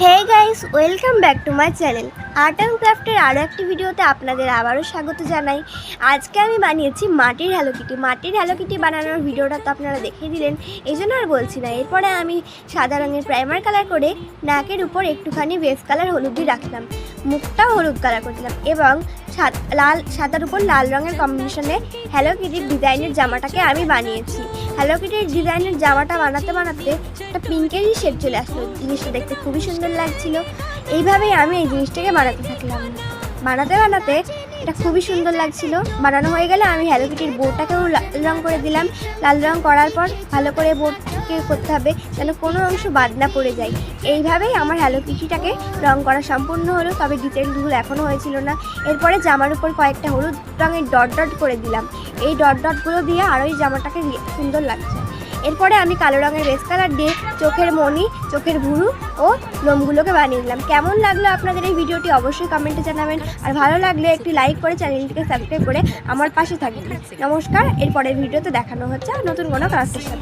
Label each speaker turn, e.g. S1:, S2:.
S1: Hey guys, welcome back to my channel art and ক্রাফটের আরও একটি ভিডিওতে আপনাদের আবারও স্বাগত জানাই। আজকে আমি বানিয়েছি মাটির হ্যালো কিটি। মাটির হ্যালো কিটি বানানোর ভিডিওটা তো আপনারা দেখিয়ে দিলেন, এই জন্য আর বলছি না। এরপরে আমি সাদা রঙের প্রাইমার কালার করে নাকের উপর একটুখানি বেস কালার হলুদ দিয়ে রাখলাম, মুখটাও হলুদ কালার করে দিলাম এবং সাদার উপর লাল রঙের কম্বিনেশনে হ্যালো কিটির ডিজাইনের জামাটাকে আমি বানিয়েছি। হ্যালো কিটির ডিজাইনের জামাটা বানাতে বানাতে একটা পিঙ্কেরই শেড চলে আসলো। জিনিসটা দেখতে খুবই সুন্দর লাগছিল। এইভাবেই আমি এই জিনিসটাকে বানাতে থাকলাম। বানাতে বানাতে এটা খুবই সুন্দর লাগছিল। বানানো হয়ে গেলে আমি হ্যালো কিটির বোর্ডটাকেও লাল রঙ করে দিলাম। লাল রঙ করার পর ভালো করে বোর্ডকে করতে হবে যেন কোনো অংশ বাদ না পড়ে যায়। এইভাবেই আমার হ্যালো কিটিটাকে রঙ করা সম্পূর্ণ হলো, তবে ডিটেলগুলো এখনও হয়েছিল না। এরপরে জামার উপর কয়েকটা হলুদ রঙের ডট ডট করে দিলাম। এই ডট ডটগুলো দিয়ে আরও এই জামাটাকে সুন্দর লাগছে। এরপরে আমি কালো রঙের বেস কালার দিয়ে চোখের মণি, চোখের ভুরু ও লোমগুলোকে বানিয়ে দিলাম। কেমন লাগলো আপনাদের এই ভিডিওটি অবশ্যই কমেন্টে জানাবেন, আর ভালো লাগলে একটি লাইক করে চ্যানেলটিকে সাবস্ক্রাইব করে আমার পাশে থাকবেন। নমস্কার। এরপরের ভিডিওতে দেখানো হচ্ছে নতুন কোনো ক্রাফটের সাথে।